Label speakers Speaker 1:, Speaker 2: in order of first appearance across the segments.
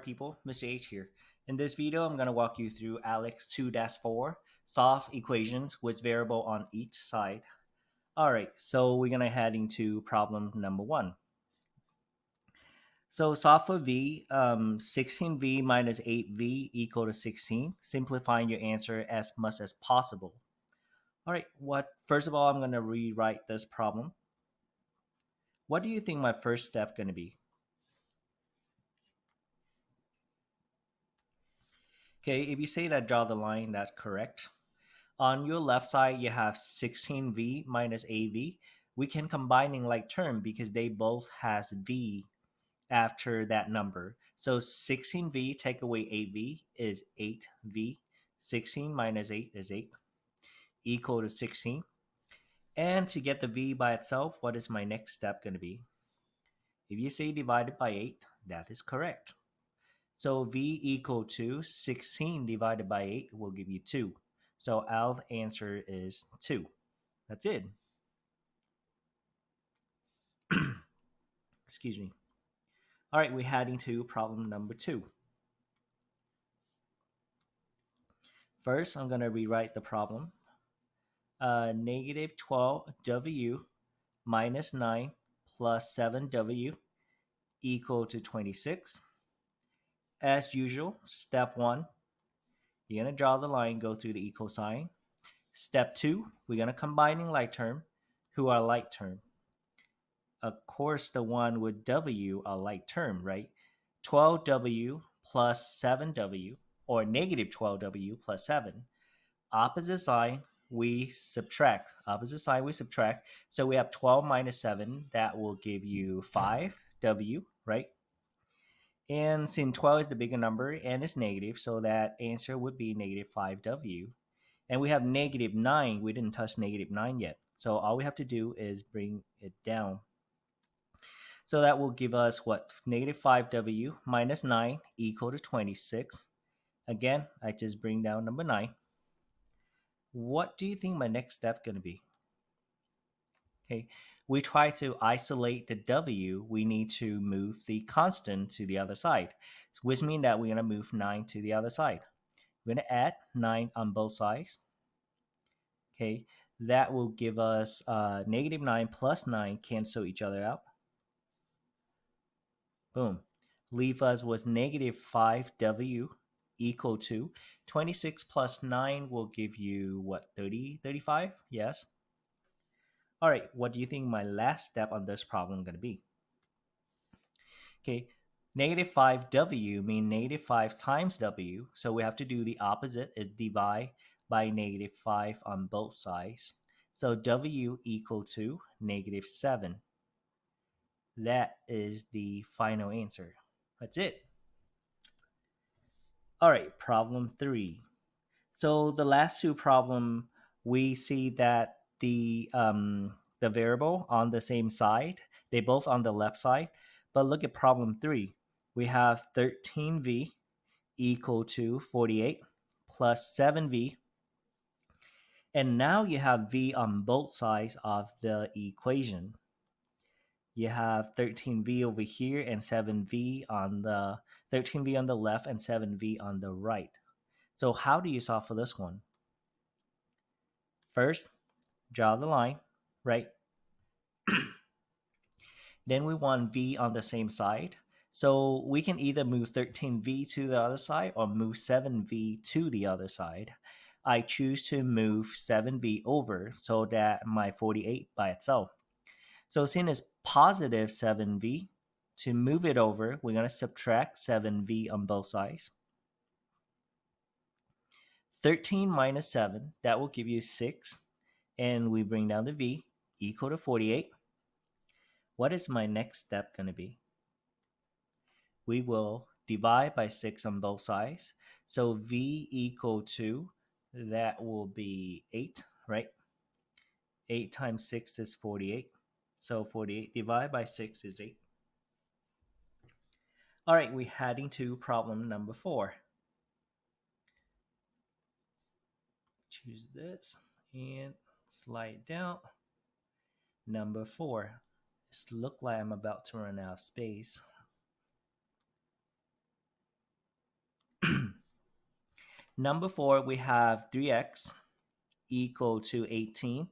Speaker 1: people, Mr. H here. In this video, I'm going to walk you through Aleks 2-4, solve equations with variable on each side. Alright, so we're going to head into problem number 1. So solve for v, 16v minus 8v equal to 16, simplifying your answer as much as possible. Alright, first of all, I'm going to rewrite this problem. What do you think my first step going to be? Okay, if you say that, draw the line, that's correct. On your left side, you have 16v minus AV. We can combining like term because they both has v after that number. So 16v take away 8v is 8v. 16 minus 8 is 8 equal to 16. And to get the v by itself, what is my next step going to be? If you say divided by 8, that is correct. So v equal to 16 divided by 8 will give you 2. So our answer is 2. That's it. Excuse me. All right, we're heading to problem number 2. First, I'm going to rewrite the problem. Negative 12w minus 9 plus 7w equal to 26. As usual, step 1, you're going to draw the line, go through the equal sign. Step 2, we're going to combining like term who are like term. Of course, the one with w are like term, right? 12w plus 7w, or negative 12w plus 7. Opposite side, we subtract. Opposite side, we subtract. So we have 12 minus 7. That will give you 5w, right? And since 12 is the bigger number and it's negative, so that answer would be negative 5w. And we have negative 9. We didn't touch negative 9 yet. So all we have to do is bring it down. So that will give us what? Negative 5w minus 9 equal to 26. Again, I just bring down number 9. What do you think my next step going to be? Okay, we try to isolate the w. We need to move the constant to the other side, which means that we're going to move 9 to the other side. We're going to add 9 on both sides. Okay, that will give us negative 9 plus 9 cancel each other out. Boom. Leave us with negative 5w equal to 26 plus 9 will give you what, 30, 35? Yes. All right, what do you think my last step on this problem is going to be? Okay, negative 5w mean negative 5 times w, so we have to do the opposite, is divide by negative 5 on both sides. So w equal to negative 7. That is the final answer. That's it. All right, problem 3. So the last two problem, we see that the variable on the same side, they both on the left side. But look at problem 3. We have 13v equal to 48 plus 7v. And now you have v on both sides of the equation. You have 13v over here and 7v on the 13v on the left and 7v on the right. So how do you solve for this one? First, draw the line, right? Then we want v on the same side. So we can either move 13v to the other side or move 7v to the other side. I choose to move 7v over so that my 48 by itself. So since it's positive 7v, to move it over, we're going to subtract 7v on both sides. 13 minus 7, that will give you 6. And we bring down the v equal to 48. What is my next step going to be? We will divide by 6 on both sides. So v equal to, that will be 8, right? 8 times 6 is 48. So 48 divided by 6 is 8. All right, we're heading to problem number 4. Choose this and slide down. Number 4. It looks like I'm about to run out of space. Number 4, we have 3x equal to 18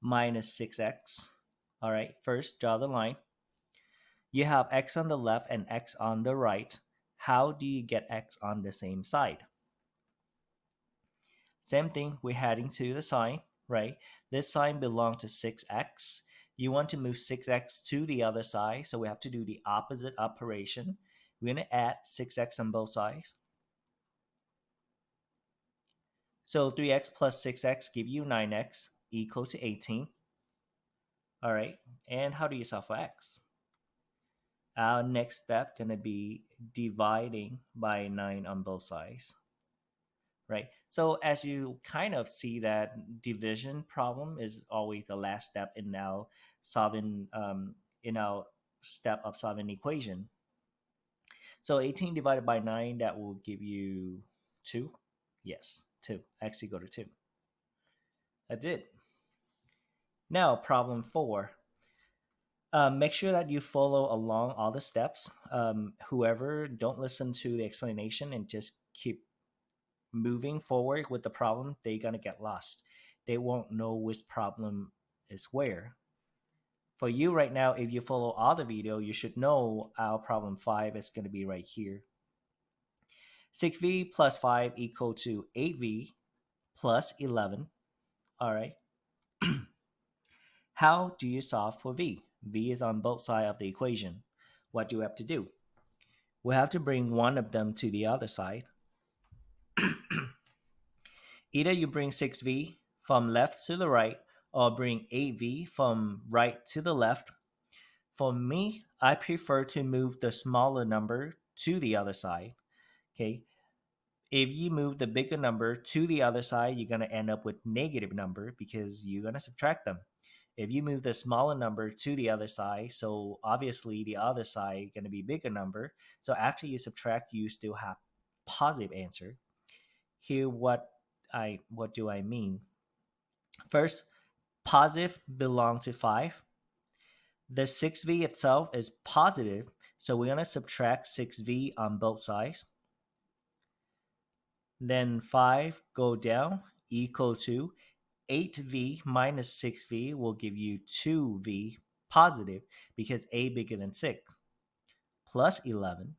Speaker 1: minus 6x. All right, first draw the line. You have x on the left and x on the right. How do you get x on the same side? Same thing, we're heading to the sign, right? This sign belongs to 6x. You want to move 6x to the other side, so we have to do the opposite operation. We're going to add 6x on both sides. So 3x plus 6x give you 9x equal to 18. All right, and how do you solve for x? Our next step going to be dividing by 9 on both sides, right? So as you kind of see that division problem is always the last step in now solving in our step of solving equation. So 18 divided by 9, that will give you 2. Yes, 2. X equal to 2. That's it. Now problem 4. Make sure that you follow along all the steps. Whoever don't listen to the explanation and just keep moving forward with the problem, they're gonna get lost. They won't know which problem is where. For you right now, if you follow all the video, you should know our problem 5 is going to be right here. 6v plus 5 equal to 8v plus 11. All right. How do you solve for v? V is on both sides of the equation. What do we have to do? We have to bring one of them to the other side. Either you bring 6v from left to the right or bring 8v from right to the left. For me, I prefer to move the smaller number to the other side. Okay. If you move the bigger number to the other side, you're going to end up with negative number because you're going to subtract them. If you move the smaller number to the other side, so obviously the other side going to be bigger number. So after you subtract, you still have positive answer. Here, what do I mean? First, positive belong to 5. The 6v itself is positive, so we're going to subtract 6v on both sides. Then 5 go down equal to 8v minus 6v will give you 2v positive because a bigger than 6 plus 11.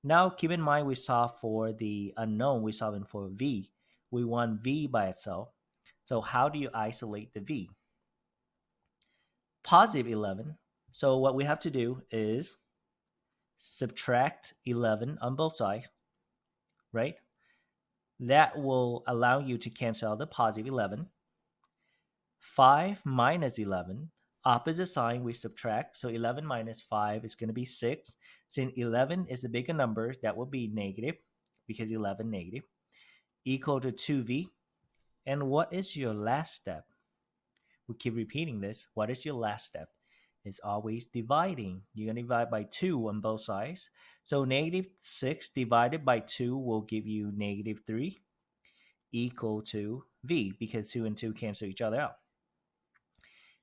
Speaker 1: Now keep in mind we solve for the unknown, we're solving for v. We want v by itself. So how do you isolate the v? Positive 11. So what we have to do is subtract 11 on both sides, right? That will allow you to cancel out the positive 11. 5 minus 11, opposite sign we subtract, so 11 minus 5 is going to be 6. Since 11 is a bigger number, that will be negative, because 11 negative, equal to 2v. And what is your last step? We keep repeating this. What is your last step? It's always dividing. You're going to divide by 2 on both sides. So negative 6 divided by 2 will give you negative 3 equal to v, because 2 and 2 cancel each other out.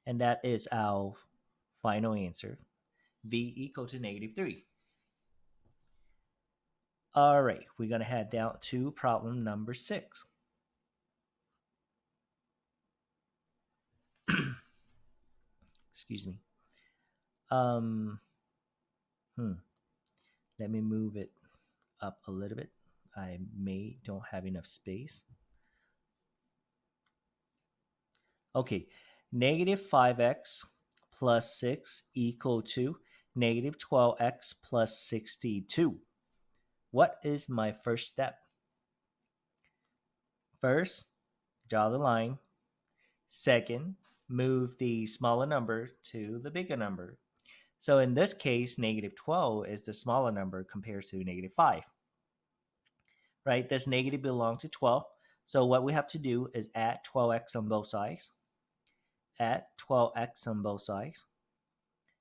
Speaker 1: And that is our final answer. V equal to negative 3. All right, we're going to head down to problem number 6. Excuse me. Let me move it up a little bit. I don't have enough space. Okay, negative 5x plus 6 equal to negative 12x plus 62. What is my first step? First, draw the line. Second, move the smaller number to the bigger number. So in this case, negative 12 is the smaller number compared to negative 5. Right? This negative belongs to 12. So what we have to do is add 12x on both sides. Add 12x on both sides.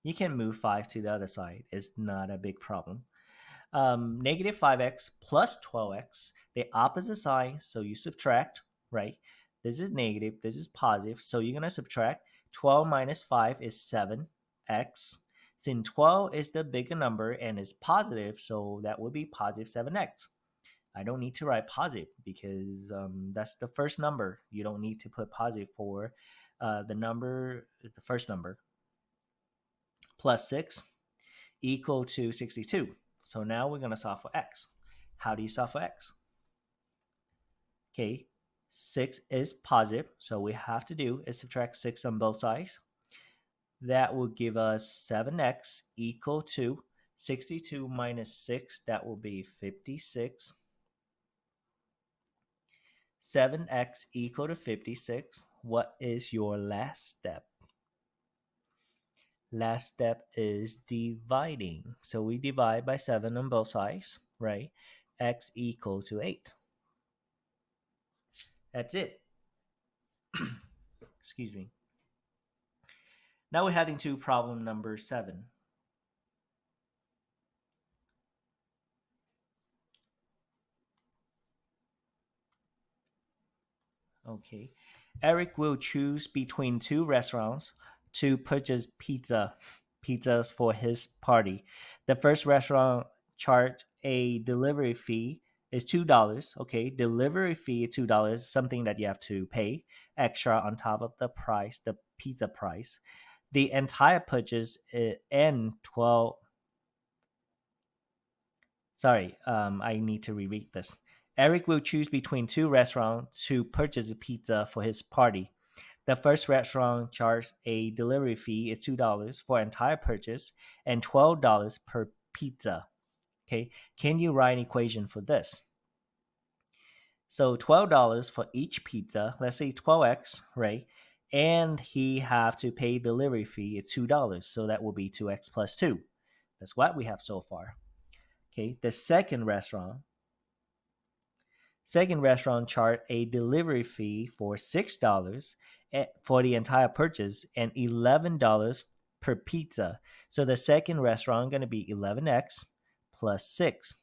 Speaker 1: You can move 5 to the other side. It's not a big problem. Negative 5x plus 12x, the opposite sign, so you subtract, right? This is negative, this is positive, so you're going to subtract. 12 minus 5 is 7x. Since 12 is the bigger number and is positive, so that would be positive 7x. I don't need to write positive because that's the first number. You don't need to put positive for the number is the first number. Plus 6 equal to 62. So now we're going to solve for x. How do you solve for x? Okay, 6 is positive, so we have to do is subtract 6 on both sides. That will give us 7x equal to 62 minus 6. That will be 56. 7x equal to 56. What is your last step? Last step is dividing. So we divide by 7 on both sides, right? X equal to 8. That's it. Excuse me. Now we're heading to problem number 7. Okay. Eric will choose between two restaurants to purchase pizzas for his party. The first restaurant charged a delivery fee is $2. Okay, delivery fee is $2, something that you have to pay extra on top of the price, the pizza price. The entire purchase and 12 Sorry, I need to reread this. Eric will choose between two restaurants to purchase a pizza for his party. The first restaurant charges a delivery fee is $2 for entire purchase and $12 per pizza. Okay, can you write an equation for this? So $12 for each pizza, let's say 12x, right? And he have to pay delivery fee is $2, so that will be 2x plus 2. That's what we have so far. Okay, the second restaurant charged a delivery fee for $6 for the entire purchase and $11 per pizza. So the second restaurant going to be 11x plus 6.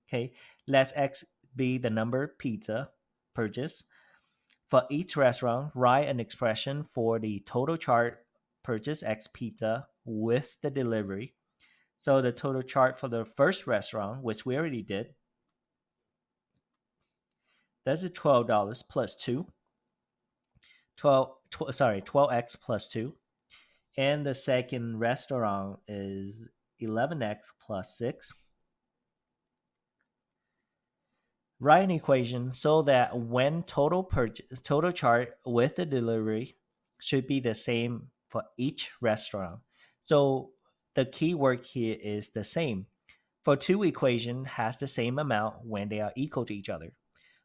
Speaker 1: Okay, let x be the number pizza purchase. For each restaurant, write an expression for the total charge purchase x pizza with the delivery. So the total charge for the first restaurant, which we already did, that's a $12 plus 2. 12x plus 2. And the second restaurant is 11x plus 6. Write an equation so that when total charge with the delivery should be the same for each restaurant. So the key word here is the same. For two equation has the same amount when they are equal to each other.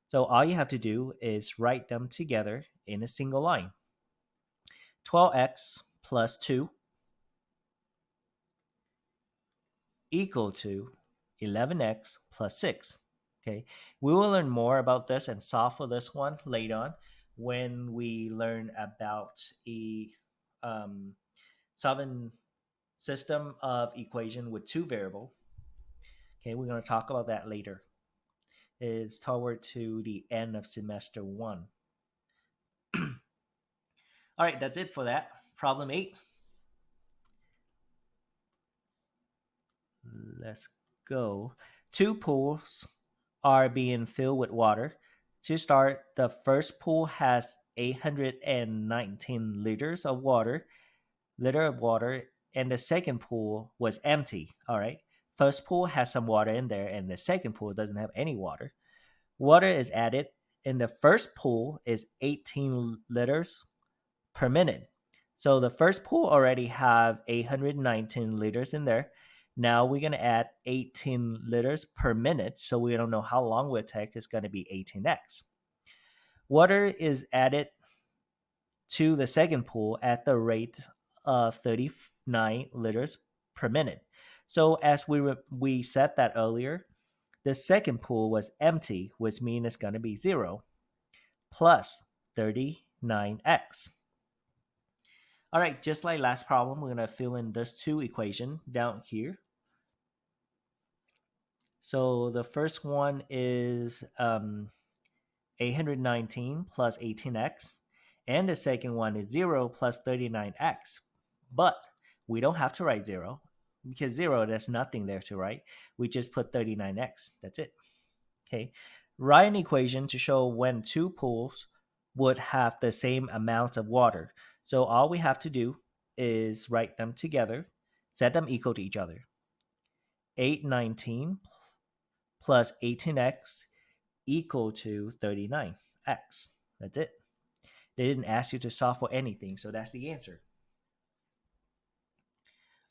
Speaker 1: So all you have to do is write them together in a single line. 12x plus 2 equal to 11x plus 6. Okay, we will learn more about this and solve for this one later on when we learn about a solving system of equation with two variable. Okay, we're going to talk about that later. It's toward to the end of semester 1. All right, that's it for that. Problem 8. Let's go. Two pools are being filled with water. To start, the first pool has 819 liters of water, and the second pool was empty. All right. First pool has some water in there, and the second pool doesn't have any water. Water is added in the first pool is 18 liters per minute. So the first pool already have 819 liters in there. Now we're going to add 18 liters per minute. So we don't know how long it will take. It's going to be 18x. Water is added to the second pool at the rate of 39 liters per minute. So as we said that earlier, the second pool was empty, which means it's going to be 0 plus 39x. All right, just like last problem, we're going to fill in this two equation down here. So the first one is 819 plus 18x, and the second one is 0 plus 39x. But we don't have to write 0 because 0, there's nothing there to write. We just put 39x. That's it. Okay, write an equation to show when two pools would have the same amount of water. So all we have to do is write them together, set them equal to each other. 819 plus 18x equal to 39x. That's it. They didn't ask you to solve for anything, so that's the answer.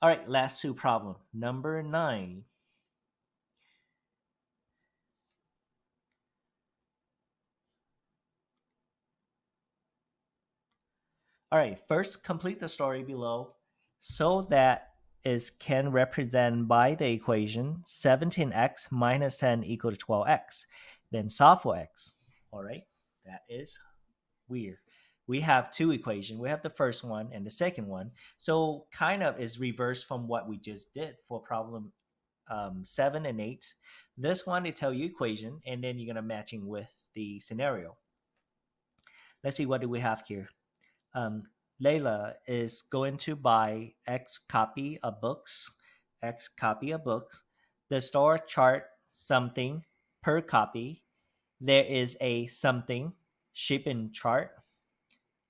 Speaker 1: All right, last two problem. Number 9. All right, first complete the story below so that is can represent by the equation 17x minus 10 equal to 12x. Then solve for x. All right, that is weird. We have two equations. We have the first one and the second one. So kind of is reversed from what we just did for problem 7 and 8. This one, they tell you equation, and then you're going to matching with the scenario. Let's see, what do we have here? Layla is going to buy X copy of books. X copy of books. The store chart something per copy. There is a something shipping chart.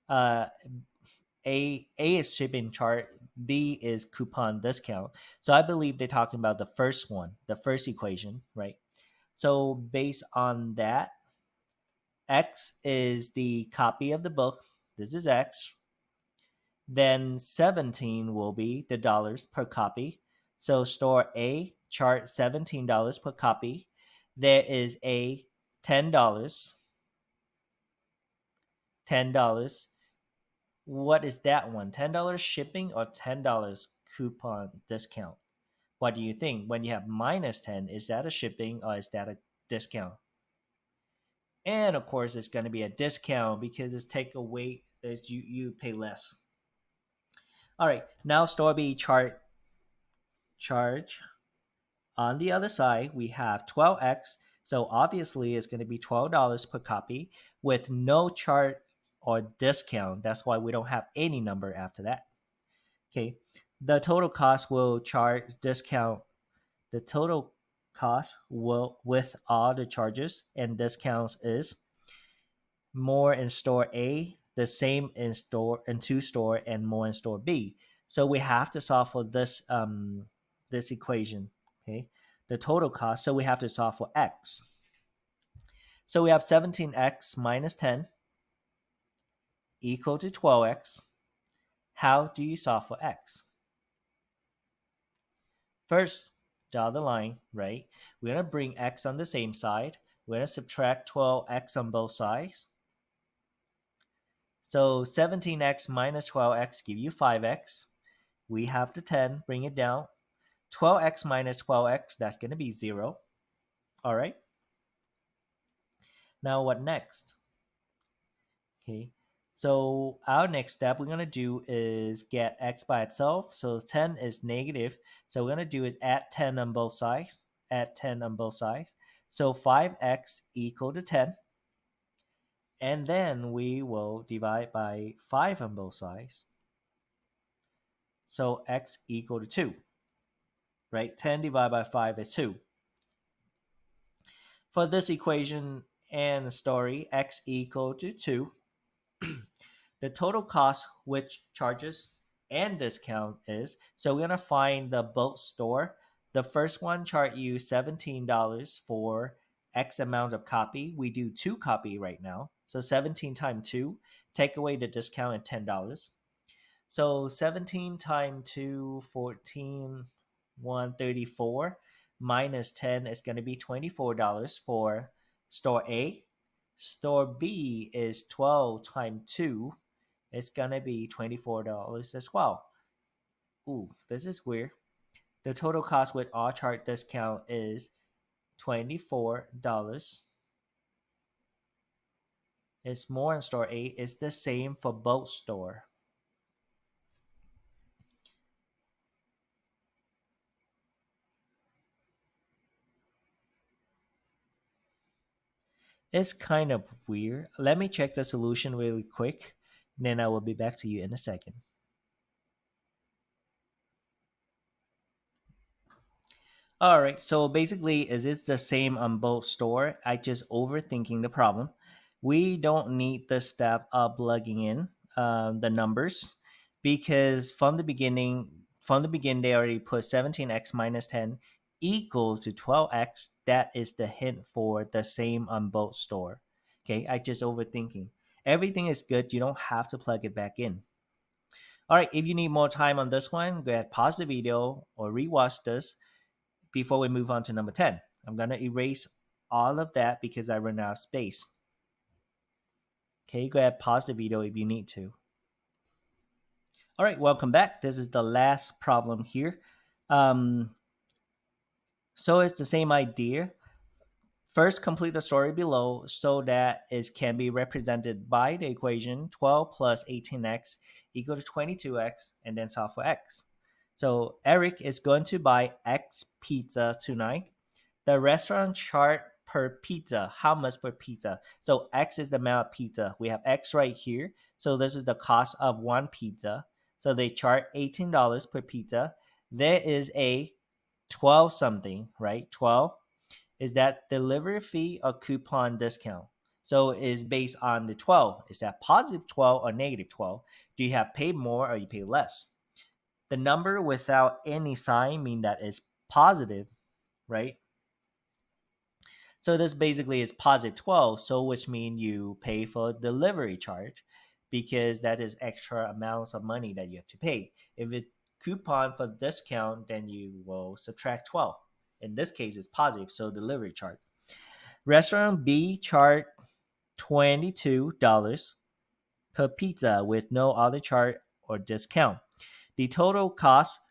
Speaker 1: Uh, A is shipping chart. B is coupon discount. So I believe they're talking about the first one, the first equation, right? So based on that, X is the copy of the book. This is X. Then 17 will be the dollars per copy. So store A chart $17 per copy. There is a $10. $10. What is that one? $10 shipping or $10 coupon discount? What do you think? When you have minus 10, is that a shipping or is that a discount? And of course, it's going to be a discount because it's take away, is you pay less. All right, now store B charge. On the other side, we have 12x. So obviously, it's going to be $12 per copy with no chart or discount. That's why we don't have any number after that. Okay, the total cost will charge discount. The total cost will with all the charges and discounts is more in store A, the same in store in two store, and more in store B. So we have to solve for this equation. Okay, the total cost. So we have to solve for x. So we have 17x minus 10 equal to 12x. How do you solve for x? First, draw the line, right? We're going to bring x on the same side. We're going to subtract 12x on both sides. So 17x minus 12x give you 5x. We have the 10, bring it down. 12x minus 12x, that's going to be 0. All right. Now what next? Okay. So our next step we're going to do is get x by itself. So 10 is negative. So we're going to do is add 10 on both sides. Add 10 on both sides. So 5x equal to 10. And then we will divide by 5 on both sides. So x equal to 2. Right? 10 divided by 5 is 2. For this equation and story, x equal to 2. The total cost, which charges and discount is, so we're going to find the boat store. The first one chart you $17 for X amount of copy. We do 2 copy right now. So 17 times 2, take away the discount at $10. So 17 times 2, 14, 134 minus 10 is going to be $24 for store A. Store B is 12 times 2. It's going to be $24 as well. Ooh, this is weird. The total cost with all chart discount is $24. It's more in store A. It's the same for both store. It's kind of weird. Let me check the solution really quick, and then I will be back to you in a second. All right, so basically, is it's the same on both store? I just overthinking the problem. We don't need the step of plugging in the numbers because from the beginning, they already put 17x minus 10 equal to 12x. That is the hint for the same on both store. Okay, I just overthinking. Everything is good. You don't have to plug it back in. All right, if you need more time on this one, go ahead, pause the video or rewatch this before we move on to number 10. I'm going to erase all of that because I run out of space. Okay, go ahead, pause the video if you need to. All right, welcome back. This is the last problem here. Um, so it's the same idea. First, complete the story below so that it can be represented by the equation 12 plus 18x equal to 22x, and then solve for x. So Eric is going to buy X pizza tonight. The restaurant chart per pizza, how much per pizza? So X is the amount of pizza. We have X right here. So this is the cost of one pizza. So they chart $18 per pizza. There is a 12 something, right? 12 is that delivery fee or coupon discount. So it's based on the 12. Is that positive 12 or negative 12? Do you have pay more or you pay less? The number without any sign mean that is positive, right? So this basically is positive 12, so which means you pay for delivery charge because that is extra amounts of money that you have to pay. If it coupon for discount, then you will subtract 12. In this case, it's positive, so delivery charge. Restaurant B charge $22 per pizza with no other charge or discount. The total cost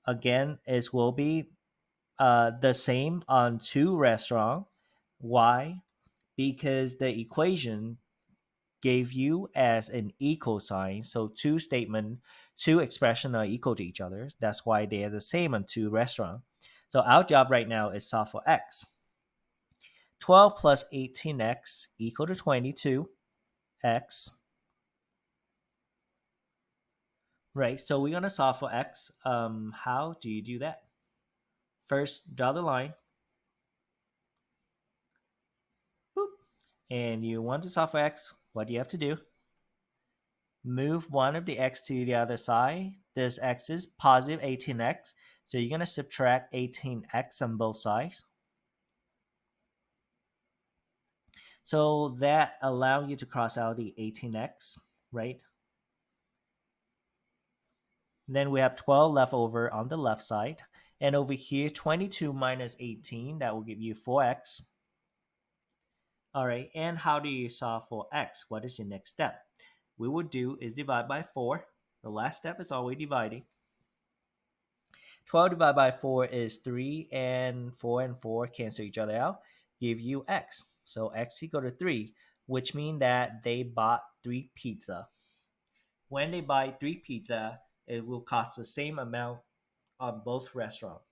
Speaker 1: again is will be the same on two restaurant. Why? Because the equation gave you as an equal sign. So two expression are equal to each other. That's why they are the same on two restaurant. So our job right now is solve for x. 12 plus 18x equal to 22x. Right, so we're going to solve for x. How do you do that? First, draw the line. Boop. And you want to solve for x. What do you have to do? Move one of the x to the other side. This x is positive 18x. So you're going to subtract 18x on both sides. So that allows you to cross out the 18x, right? Then we have 12 left over on the left side. And over here, 22 minus 18, that will give you 4x. All right, and how do you solve for x? What is your next step? We would do is divide by 4. The last step is always dividing. 12 divided by 4 is 3, and 4 cancel each other out, give you x. So x equal to 3, which means that they bought 3 pizza. When they buy 3 pizza, it will cost the same amount on both restaurants.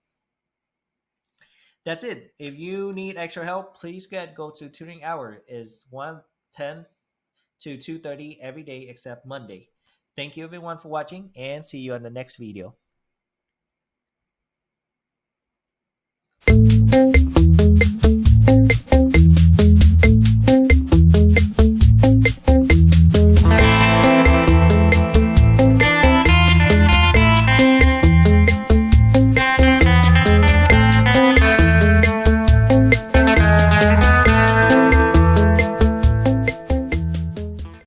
Speaker 1: That's it. If you need extra help, please go to tutoring hour. Is 1:10 to 2:30 every day except Monday. Thank you everyone for watching and see you on the next video.